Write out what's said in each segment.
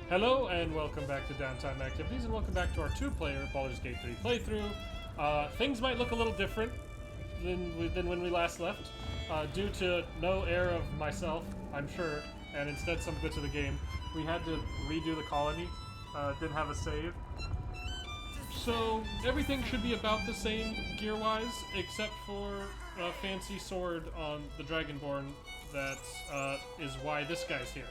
Hello and welcome back to Downtime Activities, and welcome back to our two-player Baldur's Gate 3 playthrough. Things might look a little different than when we last left, due to no heir of myself, I'm sure, and instead some bits of the game. We had to redo the colony, didn't have a save. So everything should be about the same gear-wise, except for a fancy sword on the Dragonborn that is why this guy's here.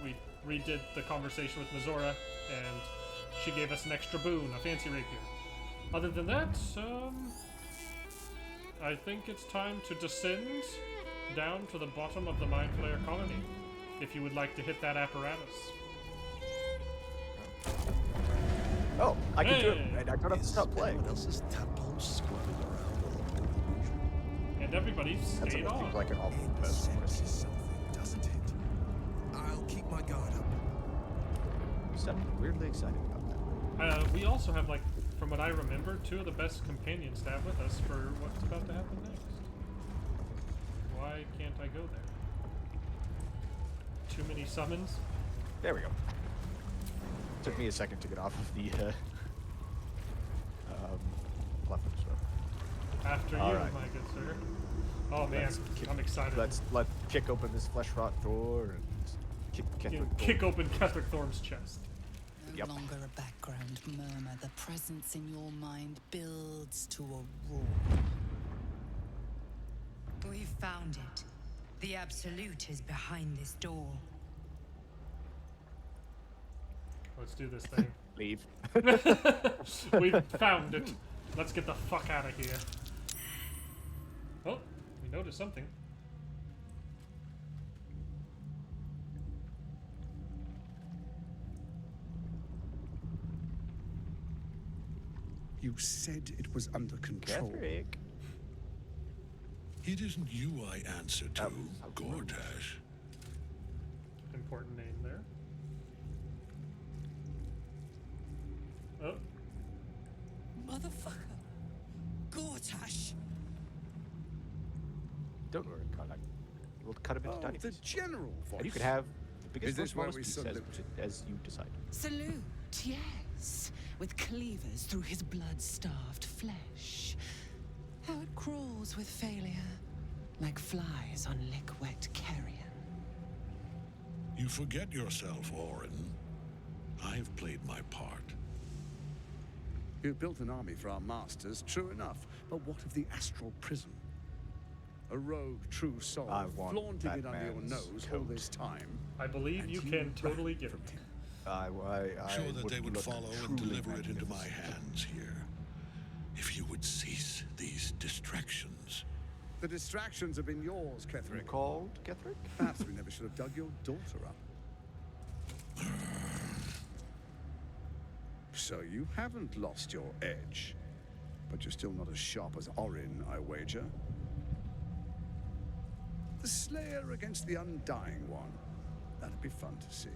We redid the conversation with Mizora, and she gave us an extra boon, a fancy rapier. Other than that, I think it's time to descend down to the bottom of the Mind Flayer colony, if you would like to hit that apparatus. Oh, I can do it. I don't have to stop playing. Else's tadpole squirming around. And everybody That's stayed what on. seems like an awful It best. senses something, doesn't it? I'll keep my guard up. You sound weirdly excited about that. We also have, like, from what I remember, two of the best companions to have with us for what's about to happen next. Why can't I go there? Too many summons? There we go. Took me a second to get off of the platform swim. After All you, right. my good sir. Oh man, I'm excited. Let's kick open this flesh rot door and kick Kick open Ketheric Thorm's chest. No Yep. longer a background murmur. The presence in your mind builds to a roar. We've found it. The Absolute is behind this door. Let's do this thing. leave. We found it. Let's get the fuck out of here. Oh, we noticed something. You said it was under control. Ketheric. It isn't you I answer to, Oh, Gortash. Important name there. Oh, Motherfucker! Gortash! Don't worry, Carlac. We'll cut him into Oh, tiny the pieces. general voice. And you can have the biggest Is this or where smallest we piece salute? as you decide. Salute, yes. With cleavers through his blood-starved flesh. How it crawls with failure, like flies on lick-wet carrion. You forget yourself, Orin. I've played my part. You built an army for our masters, true enough. But what of the astral prison? A rogue true soul I want flaunting that it under your man's nose all coat. this time. I believe and you can totally ran give from it. him. I Sure that they would look follow and truly deliver it into my magnificent. hands here. If you would cease these distractions. The distractions have been yours, You Ketheric. called Ketheric? Perhaps we never should have dug your daughter up. So you haven't lost your edge. But you're still not as sharp as Orin, I wager. The Slayer against the Undying One. That'd be fun to see.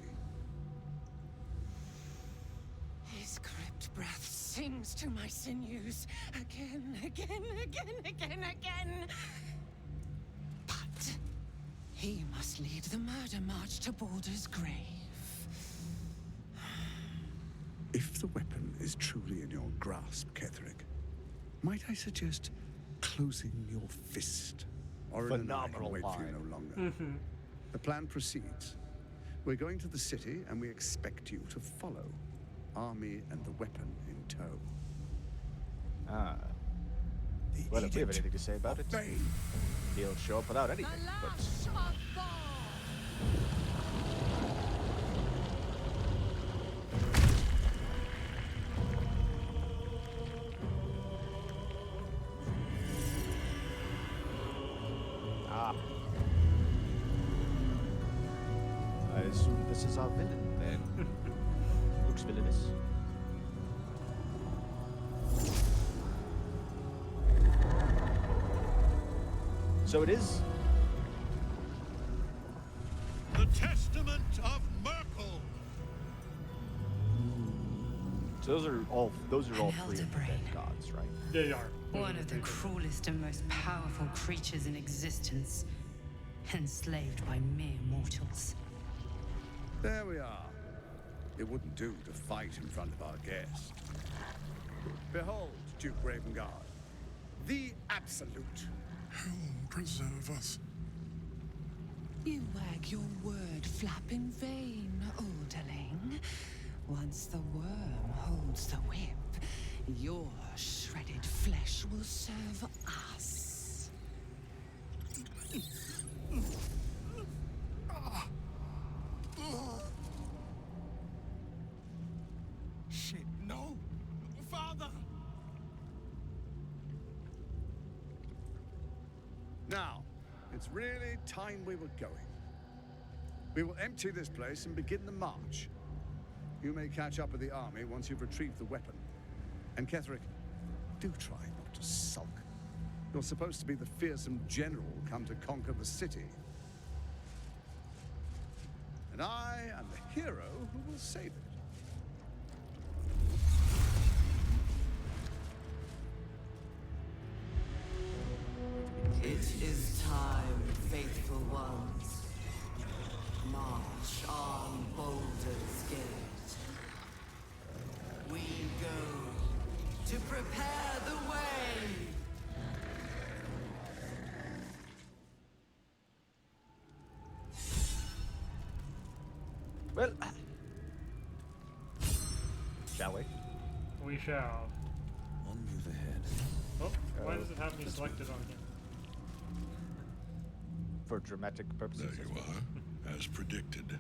His crypt breath sings to my sinews. Again. But he must lead the murder march to Baldur's grave. If the weapon is truly in your grasp, Ketheric, might I suggest closing your fist? Orin and I can Phenomenal wait for you line. no longer. The plan proceeds. We're going to the city, and we expect you to follow. Army and the weapon in tow. Well, if we have anything to say about it, Bane. he'll show up without anything. But I assume this is our villain then. Looks villainous. So it is. The Testament of Merkel! So those are all three of the Elderbrain. dead gods, right? They are. One of the cruelest and most powerful creatures in existence. Enslaved by mere mortals. There we are. It wouldn't do to fight in front of our guest. Behold, Duke Ravengard, the Absolute. Helm preserve us. You wag your word flap in vain, Alderling. Once the worm holds the whip, your shredded flesh will serve us. Shit, no! Father! Now, it's really time we were going. We will empty this place and begin the march. You may catch up with the army once you've retrieved the weapon. And Ketherick, do try not to sulk. You're supposed to be the fearsome general come to conquer the city. And I am the hero who will save it. It is time, faithful ones. March on Baldur's Gate. We go to prepare the way. Well, shall we? We shall. On move ahead. Oh, why does it have me selected on here? For dramatic purposes. There you are, as predicted.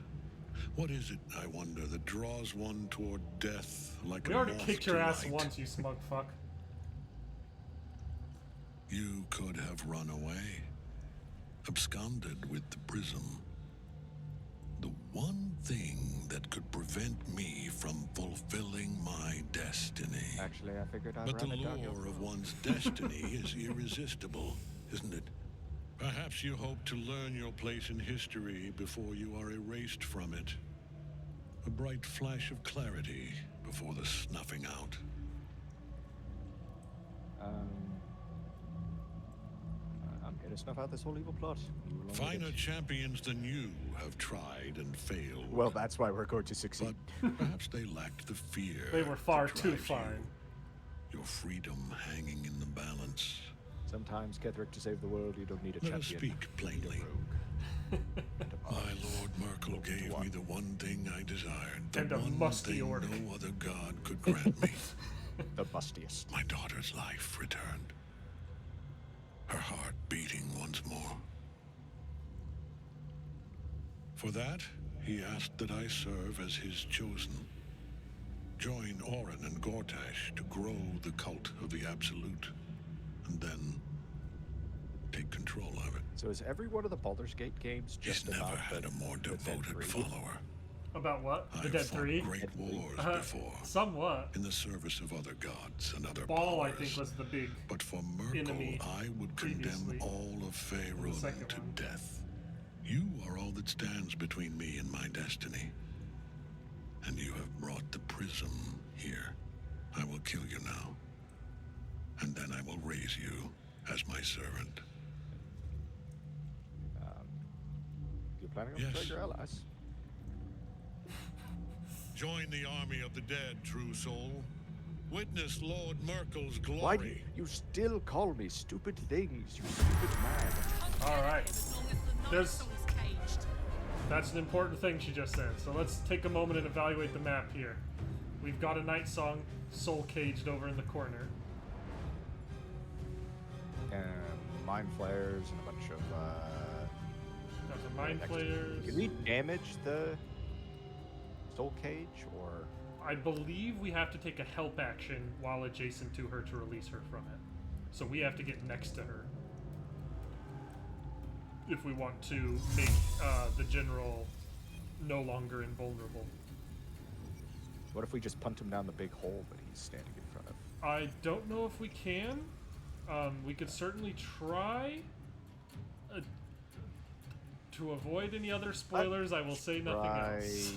What is it, I wonder, that draws one toward death like We a already moth kicked to your ass light? once, you smug fuck. You could have run away, absconded with the prism. The one thing that could prevent me from fulfilling my destiny. Actually, I figured I'd But the run it down your lure of throat. one's destiny is irresistible, isn't it? Perhaps you hope to learn your place in history before you are erased from it. A bright flash of clarity before the snuffing out. I'm here to snuff out this whole evil plot. You will only Finer get- champions than you have tried and failed. Well, that's why we're going to succeed. But perhaps they lacked the fear. They were far that too drives you. fine. Your freedom hanging in the balance. Sometimes, Ketherick, to save the world, you don't need a Let us champion. speak You need a plainly. rogue. My Lord Merkel gave me the one thing I desired. The And a one musty thing orc. no other god could grant me. The bustiest. My daughter's life returned. Her heart beating once more. For that, he asked that I serve as his chosen. Join Orin and Gortash to grow the cult of the Absolute. And then take control of it. So is every one of the Baldur's Gate games He's just never about had a more the Dead devoted 3? follower. About what? The I've Dead fought 3? great wars Uh, before, Somewhat. in the service of other gods and other Ball, I powers. think, was the big But for Merkel, enemy I would previously condemn all of Faerun second to one. death. You are all that stands between me and my destiny. And you have brought the prism here. I will kill you now. And then I will raise you as my servant. You're planning on Yes. betraying your allies? Join the army of the dead, true soul. Witness Lord Merkel's glory. Why do you still call me stupid things, you stupid man? Alright. That's an important thing she just said. So let's take a moment and evaluate the map here. We've got a night song, soul caged over in the corner. And mind flares and a bunch of, Got some mind flayers. Can we damage the soul cage, or... I believe we have to take a help action while adjacent to her to release her from it. So we have to get next to her if we want to make the general no longer invulnerable. What if we just punt him down the big hole that he's standing in front of? I don't know if we can. We could certainly try. To avoid any other spoilers, I will say nothing Try else. this.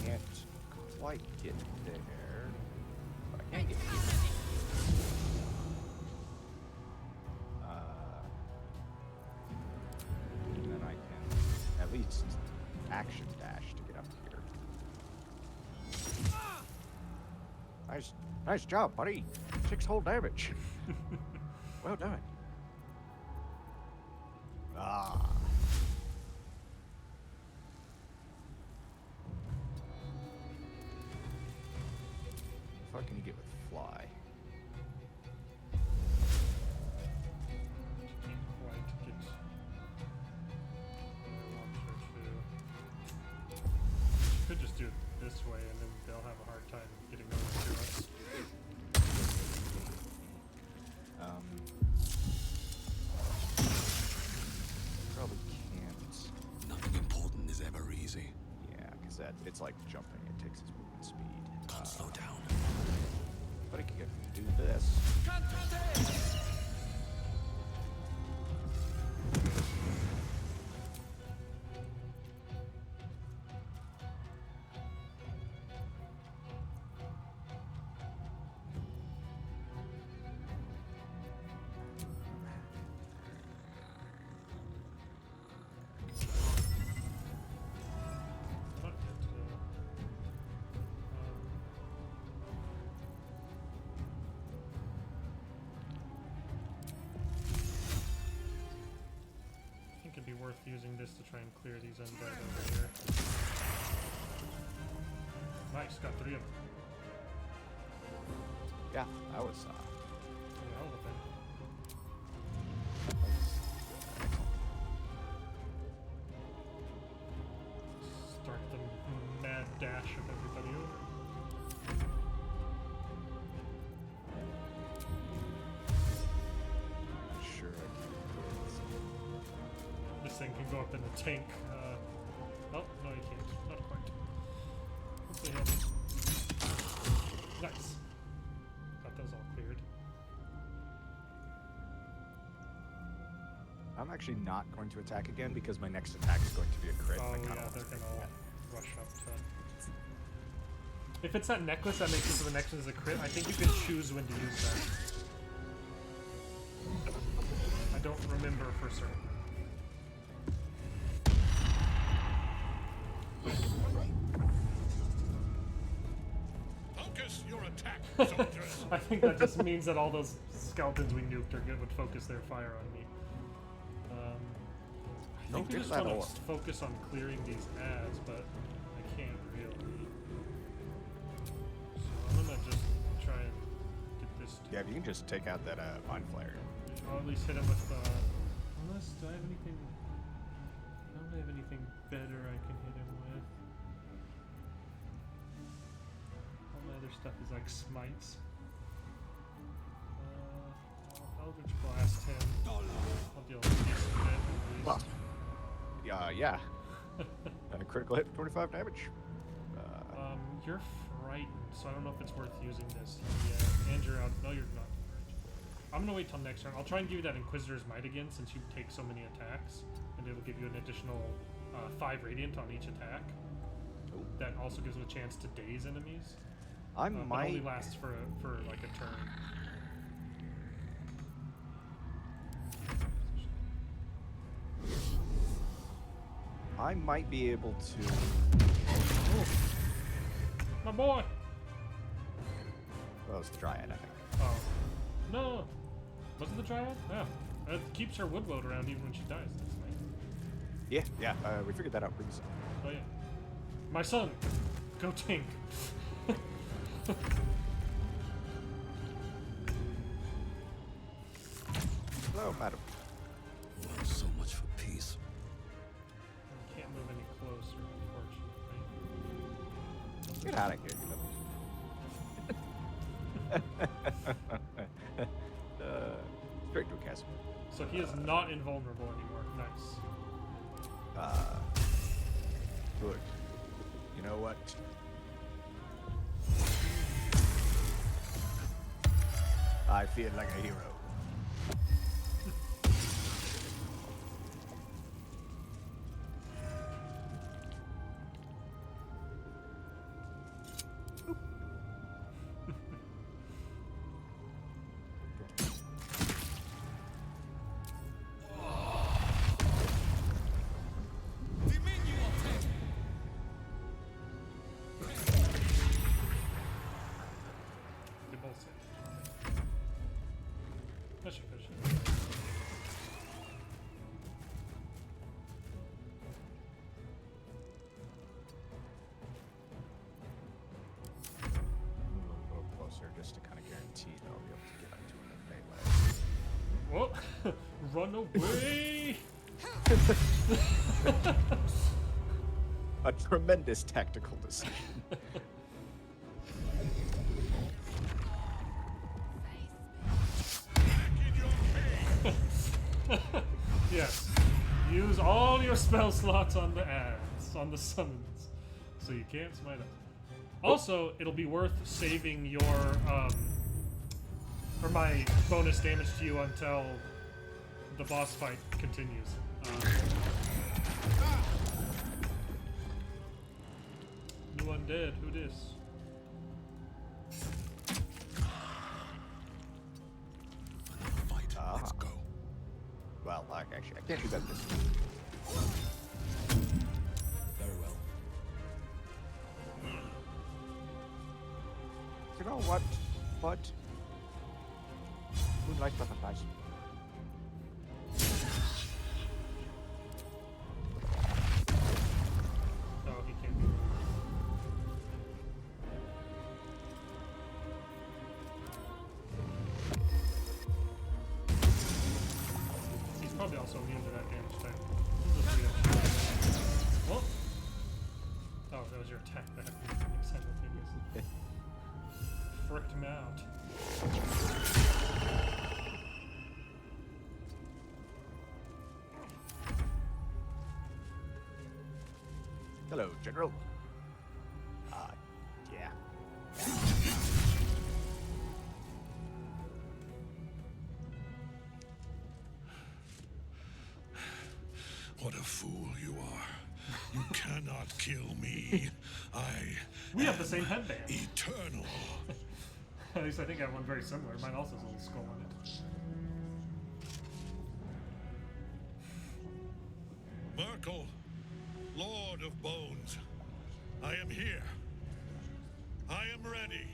Can't quite get there, but I can get here. action dash to get up here. Nice job, buddy. 6 whole damage. Well done. Ah. How far can you get with fly? Can't quite get launcher to. Could just do it this way, and then they'll have a hard time getting over to us. Probably can't. Nothing important is ever easy. Yeah, because it's like jumping. It takes his movement speed. Can't slow down. But it can do this. Not yet, I think it'd be worth using this to try and clear these undead over here. Nice, got 3 of them. Yeah, that was. Hell of a thing. Start the mad dash of everybody over. Sure, I can do This thing can go up in the tank. Oh, no, you can't. Not quite. Hopefully he'll. Nice. Got those all cleared. I'm actually not going to attack again because my next attack is going to be a crit. Oh, and I kinda yeah, want they're to gonna take all that. rush up to. If it's that necklace that makes it so the next one is a crit, I think you can choose when to use that. I don't remember for certain. Focus your attack, soldiers! I think that just means that all those skeletons we nuked are good would focus their fire on me. I think we do just that want all. to focus on clearing these ads, but I can't really. So I'm gonna just try and get this. Yeah, if you can just take out that mind flare. I'll at least hit him with. Unless do I have anything? I don't really have anything better I can hit him with. All my other stuff is like smites. I'll Eldritch Blast him. I'll deal with a decent bit at Well, least. yeah. Critical hit for 25 damage. You're frightened, so I don't know if it's worth using this. Yeah, and you're out. No, you're not. I'm gonna wait till next turn. I'll try and give you that Inquisitor's Might again, since you take so many attacks, and it'll give you an additional 5 radiant on each attack. Ooh. That also gives them a chance to daze enemies. I But might. only lasts for like a turn. I might be able to. My boy. That was the Dryad, I think. Oh no, was it the Dryad? Yeah, it keeps her wood load around even when she dies. That's nice. Yeah. We figured that out previously. Oh yeah, my son, go tank. Hello, madam. Well, so much for peace. Can't move any closer, unfortunately. Get out of here, you straight to a castle. So he is not invulnerable anymore. Nice. Good. You know what? I feel like a hero. run away! A tremendous tactical decision. Yes. Use all your spell slots on the ads, on the summons, so you can't smite us. Also, it'll be worth saving your, or my bonus damage to you until the boss fight continues. New undead, who dis? Fight. Let's go. Well, actually, I can't do that this time. Very well. You know what? Moonlight butterflies. Oh, he can't be. He's probably also immune to that damage type. What? Oh, that was your attack that happened simultaneously. Fricked him out. Hello, General. Yeah. What a fool you are. You cannot kill me. We have the same headband. Eternal. At least I think I have one very similar. Mine also has a little skull on it. Merkel, Lord of Bones, I am here. I am ready.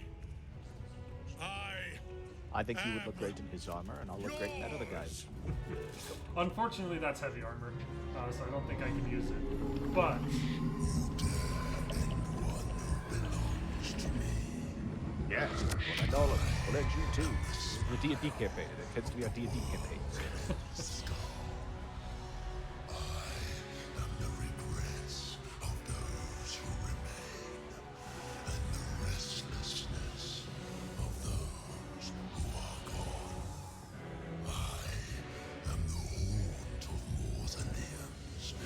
I think he would look great in his armor, and I'll look great in that other guy's. Unfortunately, that's heavy armor, so I don't think I can use it. But Yes, well, and all of it. Well, and you too. This is the D&D campaign. It tends to be our D&D campaign. The regrets of those who remain, and the restlessness of those who are gone. I am the haunt of Morthanians,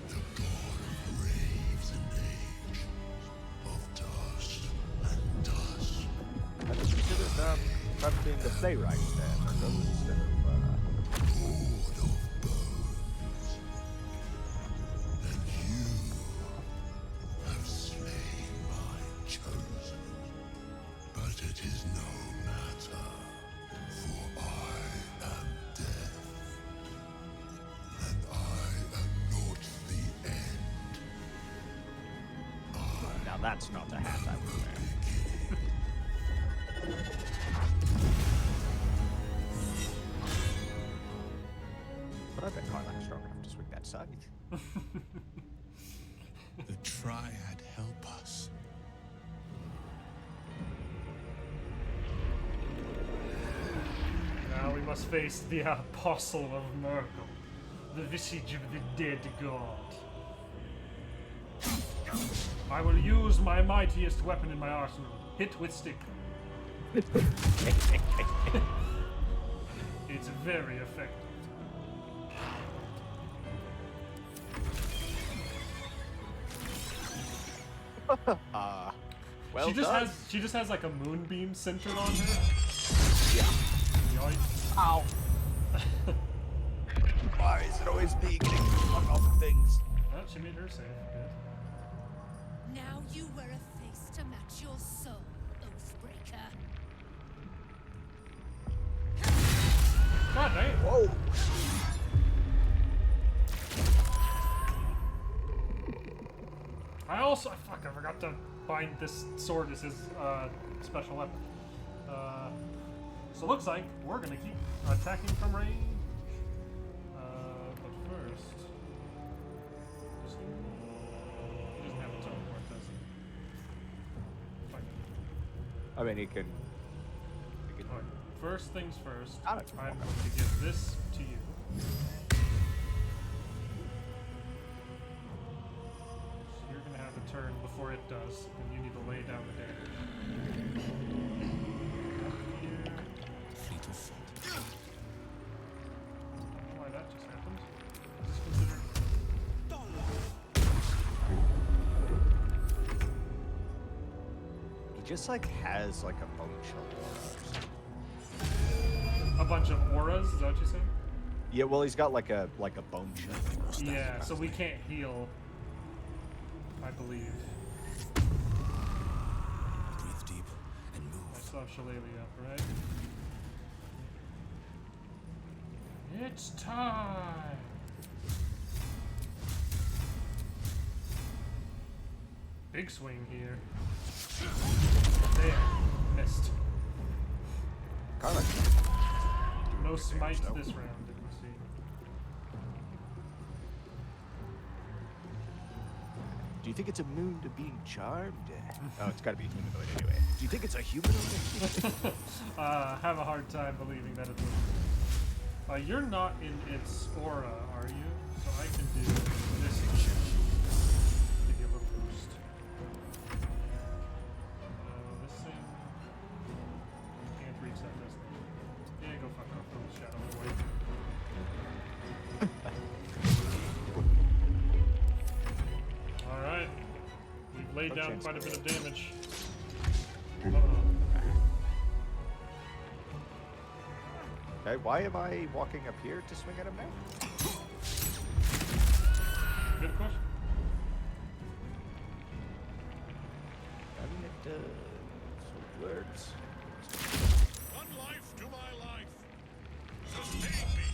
the god of graves and age, of dust and dust. I just considered perhaps being the playwright there, Merkel, instead of Lord of Bones, and you have slain my chosen. But it is no matter, for I am death, and I am not the end. now that's not a hat I would wear. But I bet Carlack's strong enough to swing that scythe. The Triad help us. now we must face the Apostle of Merkel, the visage of the dead god. I will use my mightiest weapon in my arsenal. Hit with stick. It's very effective. Well she just done. has like a moonbeam centered on her. Yeah. Yoink. Ow. Why is it always me getting fuck off things? Oh, she made her save. Good. Now you wear a face to match your soul, Oathbreaker. God damn. Whoa. Fuck, I forgot to bind this sword as his special weapon. So it looks like we're gonna keep attacking from range. But first, he doesn't have a teleport, does he? Fuck. I mean, he can. Alright, first things first, Got it. I'm going to give this to you. You're gonna have a turn before it does, and you need to lay down the damage. Here. Fleet of foot. I don't know why that just happened. Is this considered? He just like has like a bunch of auras. A bunch of auras? Is that what you're saying? Yeah, well, he's got like a bunch of. Yeah, so we can't heal, I believe. Breathe deep and I move. still have Shillelagh up, right? It's time! Big swing here. There. Missed. Kind of. No smite this round, did we see? Do you think it's immune to being charmed? Oh, it's got to be a humanoid anyway. Do you think it's a humanoid? Have a hard time believing that it's you're not in its aura, are you? So I can do this. Give you a little boost. This thing can't reset this thing. Yeah, go fuck off, little shadow boy. Alright. We've laid No down chance quite a for bit it. of damage. Okay, why am I walking up here to swing at him now? Good question. I mean, it works. One life to my life. Sustain me.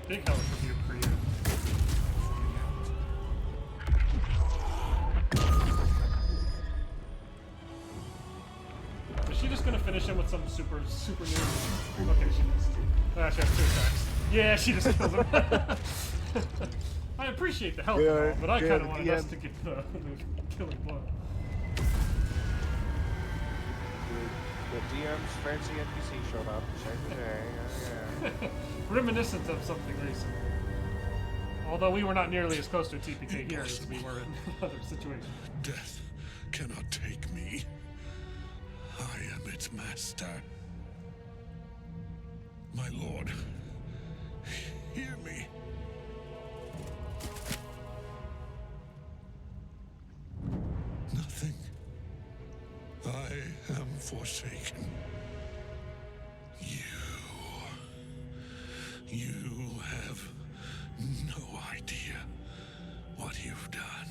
Big help for you, Priya. Is she just gonna finish him with some super new? Okay, she missed. Ah, she has 2 attacks. Yeah, she just killed him. I appreciate the help, and all, but I kind of wanted us to get the killing blow. The DM's fancy NPC showed up. Yeah. Reminiscent of something recent. Although we were not nearly as close to TPK here as we were in other situations. Death cannot take me. I am its master. My lord, hear me. Nothing. I am forsaken. You have no idea what you've done.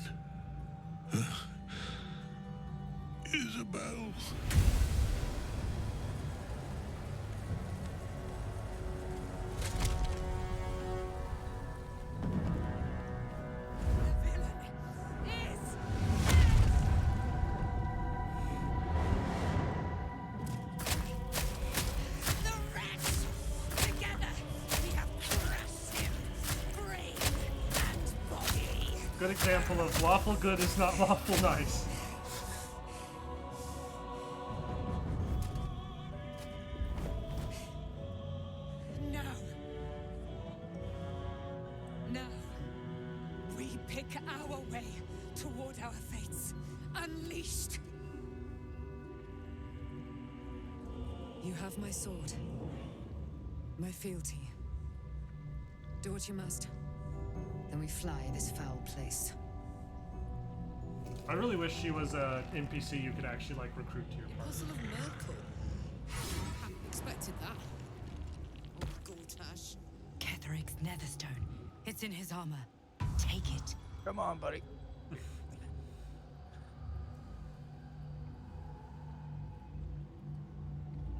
Isabel. Good example of lawful good is not lawful nice. No. Now, we pick our way toward our fates. Unleashed. You have my sword. My fealty. Do what you must. Then we fly this foul place. I really wish she was a NPC you could actually like recruit to your party. Puzzle of Merkel. Hadn't expected that. Oh, Gultash. Ketheric's netherstone. It's in his armor. Take it. Come on, buddy.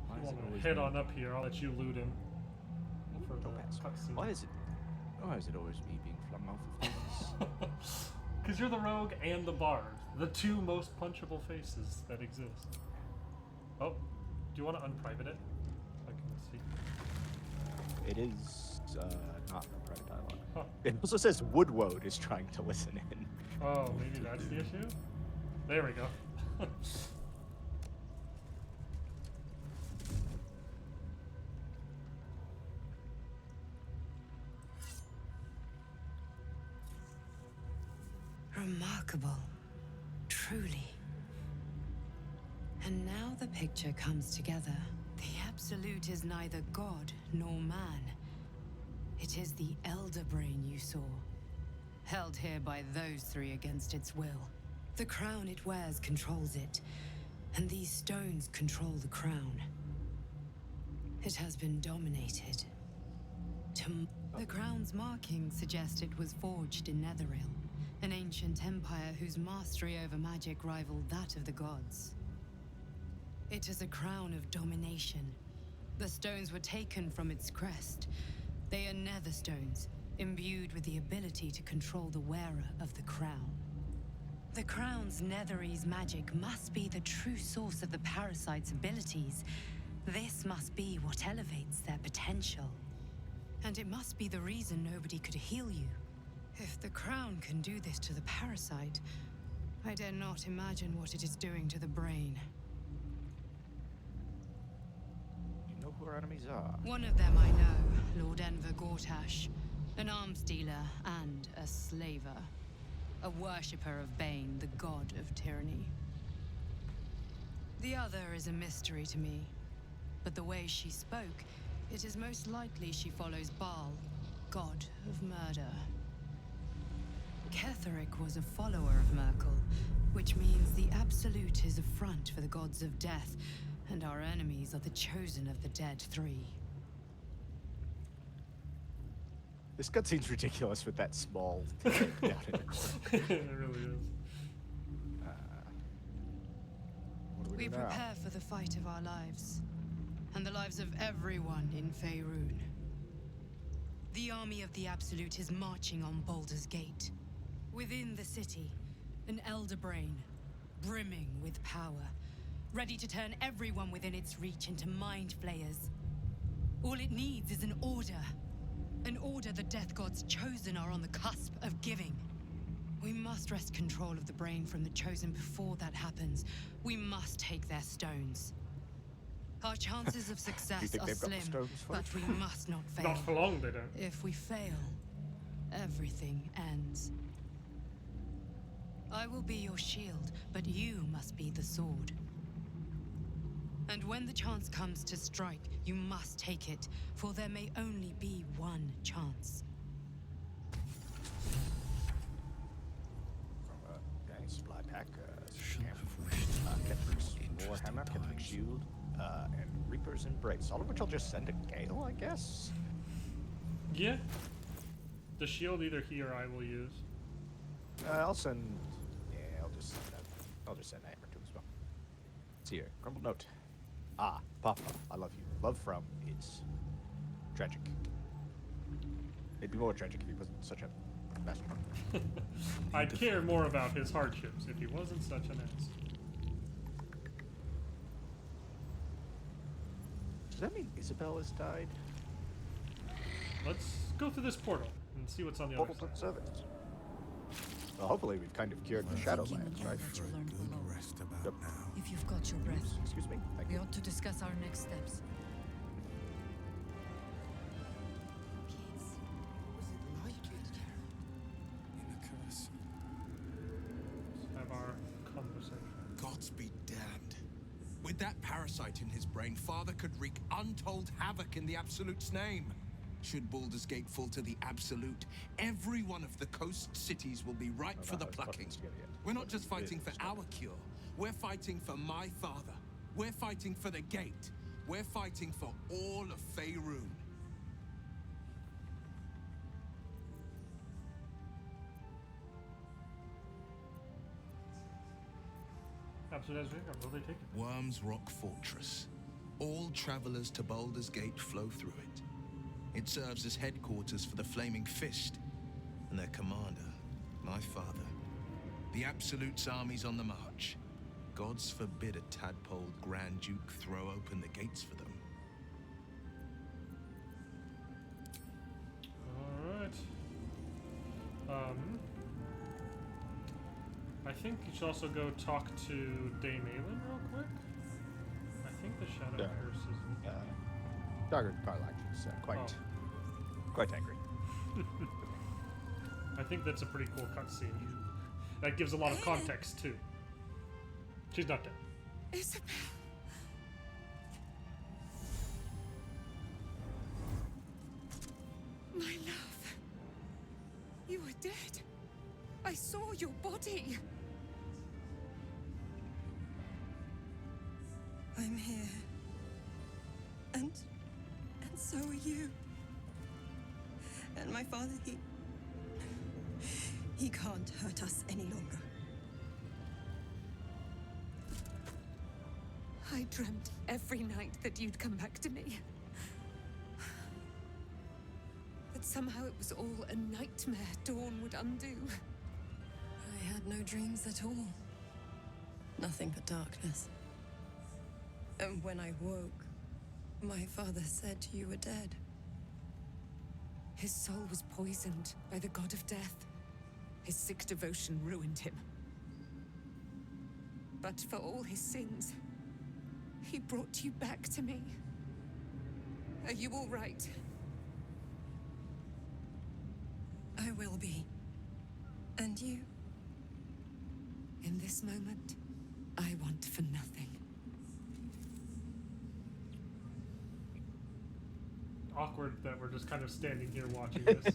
Why You is it want to always head me? on up here, I'll let you loot him. For the cutscene. Why is it always me being flung off of things? Because you're the rogue and the bard. The 2 most punchable faces that exist. Oh, do you want to unprivate it? I can see. It is not a private dialogue. Huh. It also says Woodwode is trying to listen in. Oh, maybe that's the issue? There we go. Remarkable. Truly. And now the picture comes together. The Absolute is neither god nor man. It is the Elder Brain you saw, held here by those three against its will. The crown it wears controls it, and these stones control the crown. It has been dominated. The crown's markings suggest it was forged in Netheril, an ancient empire whose mastery over magic rivaled that of the gods. It is a crown of domination. The stones were taken from its crest. They are nether stones, imbued with the ability to control the wearer of the crown. The crown's Netherese magic must be the true source of the parasite's abilities. This must be what elevates their potential. And it must be the reason nobody could heal you. If the crown can do this to the parasite, I dare not imagine what it is doing to the brain. You know who our enemies are? One of them I know, Lord Enver Gortash, an arms dealer and a slaver. A worshipper of Bane, the god of tyranny. The other is a mystery to me, but the way she spoke, it is most likely she follows Baal, god of murder. Ketheric was a follower of Merkel, which means the Absolute is a front for the gods of death, and our enemies are the chosen of the dead three. This cutscene's ridiculous with that small thing down in it. It really is. What do We do now? prepare for the fight of our lives, and the lives of everyone in Faerun. The army of the Absolute is marching on Baldur's Gate. Within the city, an Elder Brain, brimming with power, ready to turn everyone within its reach into mind flayers. All it needs is an order. An order the Death Gods chosen are on the cusp of giving. We must wrest control of the brain from the chosen before that happens. We must take their stones. Our chances of success think are they've got the slim, stones for but it? we must not fail. Not for long, they don't. If we fail, everything ends. I will be your shield, but you must be the sword. And when the chance comes to strike, you must take it, for there may only be one chance. Okay, supply pack, Kettric's Warhammer, Kettric's Shield, and Reaper's Embrace. All of which I'll just send to Gale, I guess. Yeah. The shield either he or I will use. I'll send. Yeah, I'll just send that. I'll just send Hammer to him as well. It's here. Crumbled note. Ah, Papa, I love you. Love from is tragic. It'd be more tragic if he wasn't such a bastard. I'd care more about his hardships if he wasn't such an ass. Does that mean Isabel has died? Let's go through this portal and see what's on the other Portal side. service. Well, hopefully we've kind of cured the Shadowlands, right? For a good rest about Yep. now. If you've got your breath, Excuse me. Thank we you. ought to discuss our next steps. Was it like it? In a curse. Let's have our conversation. Gods be damned. With that parasite in his brain, Father could wreak untold havoc in the Absolute's name. Should Baldur's Gate fall to the Absolute, every one of the coast cities will be ripe for the no, it's not plucking. together yet. We're not just It is, fighting for it's not. our cure. We're fighting for my father. We're fighting for the Gate. We're fighting for all of Faerun. Absolute as will they take it? Worm's Rock Fortress. All travelers to Baldur's Gate flow through it. It serves as headquarters for the Flaming Fist and their commander, my father. The Absolute's army's on the march. Gods forbid a tadpole Grand Duke throw open the gates for them. Alright. I think you should also go talk to Dame Aelin real quick. I think the Shadow Yeah. Curse is... Dagger Carlac is quite angry. I think that's a pretty cool cutscene. that gives a lot of context too. She's not dead. Isabel. My love. You were dead. I saw your body. I'm here. And so are you. And my father, he can't hurt us any longer. I dreamt every night that you'd come back to me. That somehow it was all a nightmare Dawn would undo. I had no dreams at all. Nothing but darkness. And when I woke, my father said you were dead. His soul was poisoned by the god of death. His sick devotion ruined him. But for all his sins, he brought you back to me. Are you all right? I will be. And you? In this moment, I want for nothing. Awkward that we're just kind of standing here watching this.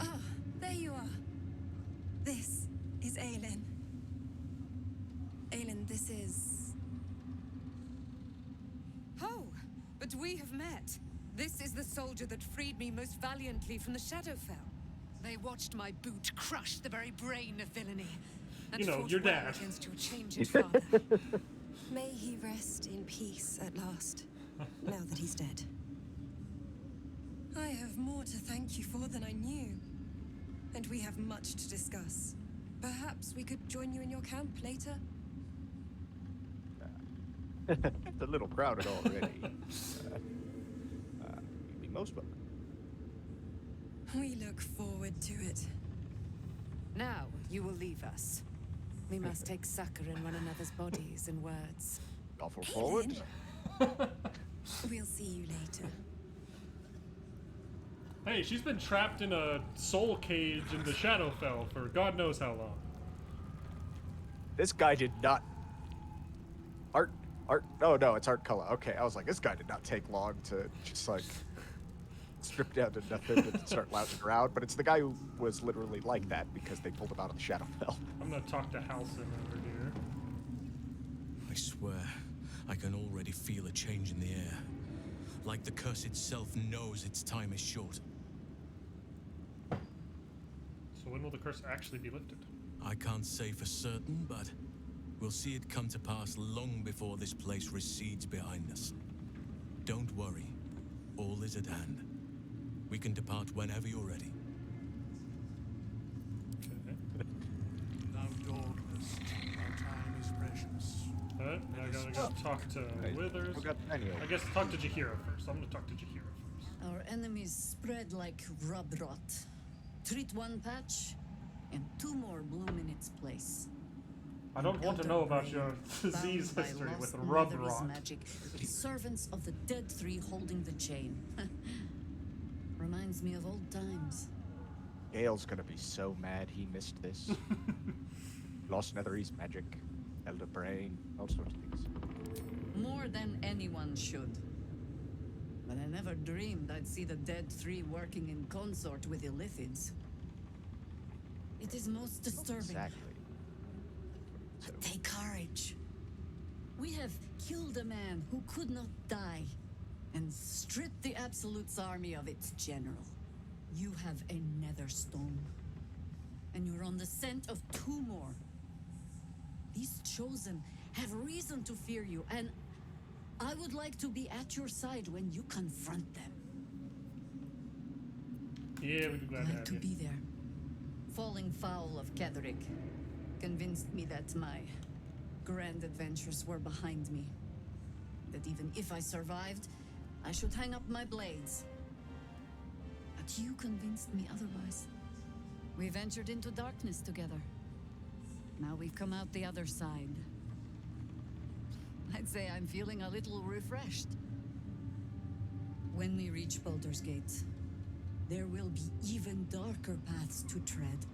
Ah, there you are. This is Aelin. Aelin, this is... Oh, but we have met. This is the soldier that freed me most valiantly from the Shadowfell. They watched my boot crush the very brain of villainy. And You know, fought your well dad. against your changed father. May he rest in peace at last, now that he's dead. I have more to thank you for than I knew. And we have much to discuss. Perhaps we could join you in your camp later? It's a little crowded already. You'd be most welcome. We look forward to it. Now you will leave us. We must take succor in one another's bodies and words. Awful forward. We'll see you later. Hey, she's been trapped in a soul cage in the Shadowfell for God knows how long. This guy did not. Art. Oh no, it's art color. Okay, I was like, this guy did not take long to just like strip down to nothing and start lounging around. But it's the guy who was literally like that because they pulled him out of the Shadowfell. I'm gonna talk to Halcyon over here. I swear, I can already feel a change in the air. Like the curse itself knows its time is short. So when will the curse actually be lifted? I can't say for certain, but we'll see it come to pass long before this place recedes behind us. Don't worry, all is at hand. We can depart whenever you're ready. Okay. Thou dawnest, our time is precious. Alright, now I gotta go talk to Withers. I guess talk to Jahira first. I'm gonna talk to Jahira first. Our enemies spread like rub rot. Treat one patch, and two more bloom in its place. I don't want to know about your disease history with rub rot. Magic, servants of the dead three holding the chain. Reminds me of old times. Gale's gonna be so mad he missed this. Lost Netherese magic, Elder Brain, all sorts of things. More than anyone should. But I never dreamed I'd see the dead three working in consort with Illithids. It is most disturbing. Exactly. So, But take courage. We have killed a man who could not die, and stripped the Absolute's army of its general. You have a nether stone, and you're on the scent of two more. These chosen have reason to fear you, and I would like to be at your side when you confront them. Yeah, we'd be glad to Glad have to you. be there. Falling foul of Ketherick convinced me that my grand adventures were behind me. That even if I survived, I should hang up my blades. But you convinced me otherwise. We ventured into darkness together. Now we've come out the other side. I'd say I'm feeling a little refreshed. When we reach Baldur's Gate, there will be even darker paths to tread.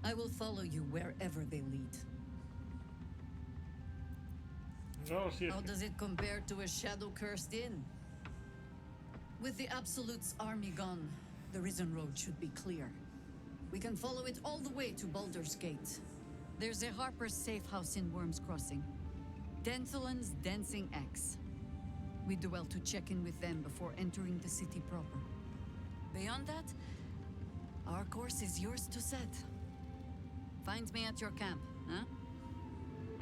I will follow you wherever they lead. Oh, shit. How does it compare to a shadow-cursed inn? With the Absolute's army gone, the Risen Road should be clear. We can follow it all the way to Baldur's Gate. There's a Harper's safe house in Worm's Crossing. Denthelin's Dancing Axe. We do well to check in with them before entering the city proper. Beyond that, our course is yours to set. Find me at your camp, huh?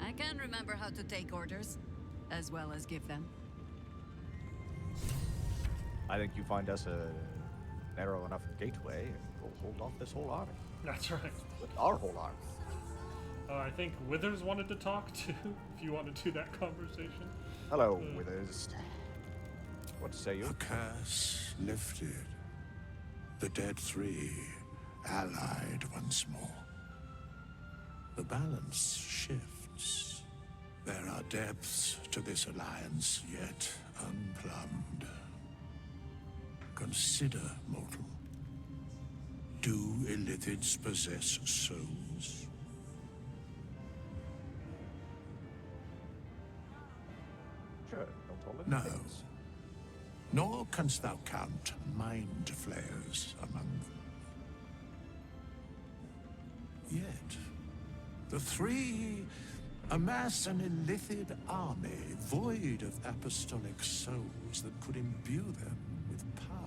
I can remember how to take orders, as well as give them. I think you find us a narrow enough gateway, and we'll hold off this whole army. That's right. With our whole army. I think Withers wanted to talk too, if you want to do that conversation. Hello, Withers. What say you? A curse lifted. The dead three allied once more. The balance shifts. There are depths to this alliance yet unplumbed. Consider, mortal. Do Illithids possess souls? Sure, don't all No. things. Nor canst thou count mind flayers among them. Yet, the three amass an Illithid army void of apostolic souls that could imbue them with power.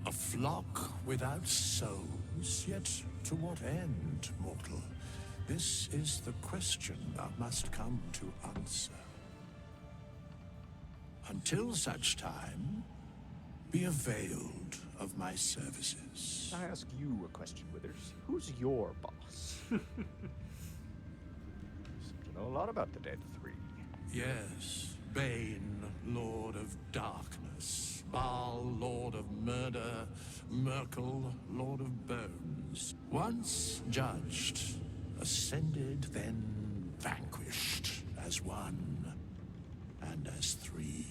A flock without souls, yet to what end, mortal? This is the question thou must come to answer. Until such time, be availed of my services. I ask you a question, Withers. Who's your boss? Seem to know a lot about the dead three. Yes, Bane, Lord of Darkness, Baal, Lord of Murder, Merkel, Lord of Bones. Once judged, ascended, then vanquished as one and as three.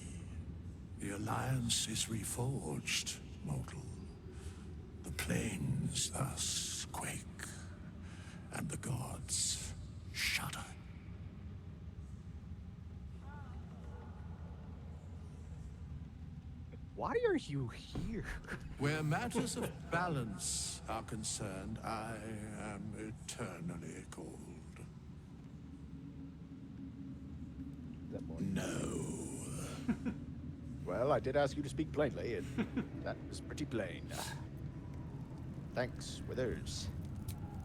The Alliance is reforged, mortal. The plains thus quake, and the gods shudder. Why are you here? Where matters of balance are concerned, I am eternally cold. That boy. No. Well, I did ask you to speak plainly, and that was pretty plain. Thanks, Withers.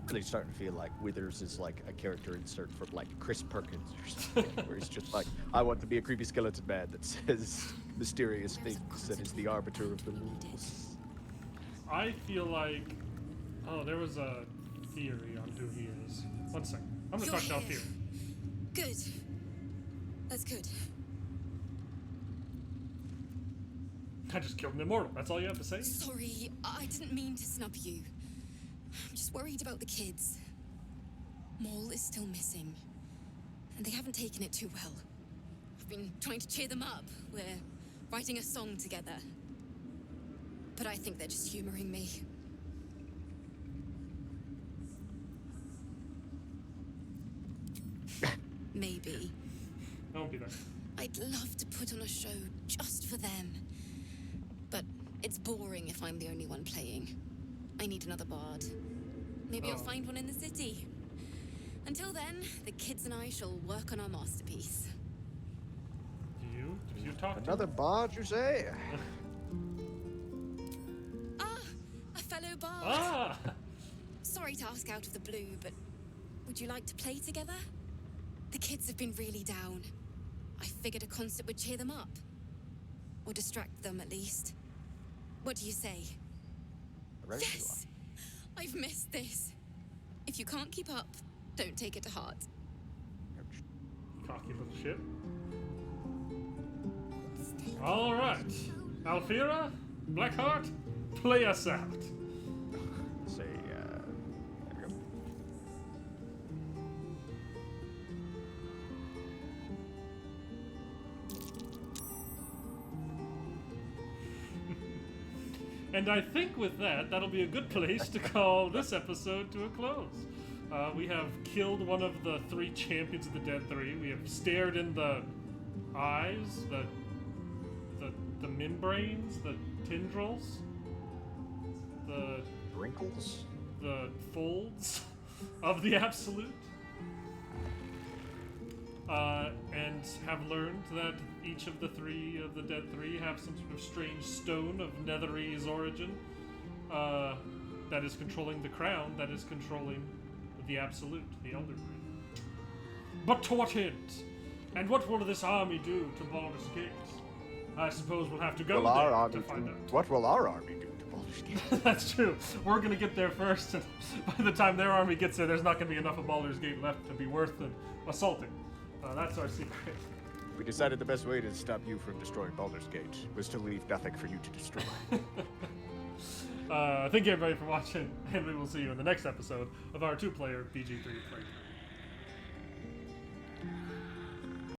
Really starting to feel like Withers is like a character insert from like Chris Perkins or something, where he's just like, I want to be a creepy skeleton man that says mysterious things and is the arbiter of the rules. I feel like... Oh, there was a theory on who he is. One second. I'm gonna talk to Althea. Good. That's good. I just killed an immortal. That's all you have to say? Sorry, I didn't mean to snub you. I'm just worried about the kids. Maul is still missing, and they haven't taken it too well. I've been trying to cheer them up. We're writing a song together. But I think they're just humoring me. Maybe. I won't be there. I'd love to put on a show just for them. But it's boring if I'm the only one playing. I need another bard. Maybe I'll find one in the city. Until then, the kids and I shall work on our masterpiece. Did you talk Another bard, you say? Ah, a fellow bard. Ah! Sorry to ask out of the blue, but would you like to play together? The kids have been really down. I figured a concert would cheer them up. Or distract them, at least. What do you say? Yes! I've missed this. If you can't keep up, don't take it to heart. Cocky little shit. Alright. Alfira, Blackheart, play us out. Say, there we go. And I think with that, that'll be a good place to call this episode to a close. We have killed one of the 3 champions of the Dead 3. We have stared in the eyes, the membranes, the tendrils, the Wrinkles? the folds of the Absolute. And have learned that each of the 3 of the Dead 3 have some sort of strange stone of Netherese origin that is controlling the crown, that is controlling the Absolute, the Elder Brain. But to what end? And what will this army do to Baldur's Gate? I suppose we'll have to go there to find out. What will our army do to Baldur's Gate? That's true. We're gonna get there first, and by the time their army gets there, there's not gonna be enough of Baldur's Gate left to be worth assaulting. That's our secret. We decided the best way to stop you from destroying Baldur's Gate was to leave nothing for you to destroy. Thank you everybody for watching, and we will see you in the next episode of our 2-player BG3 playthrough.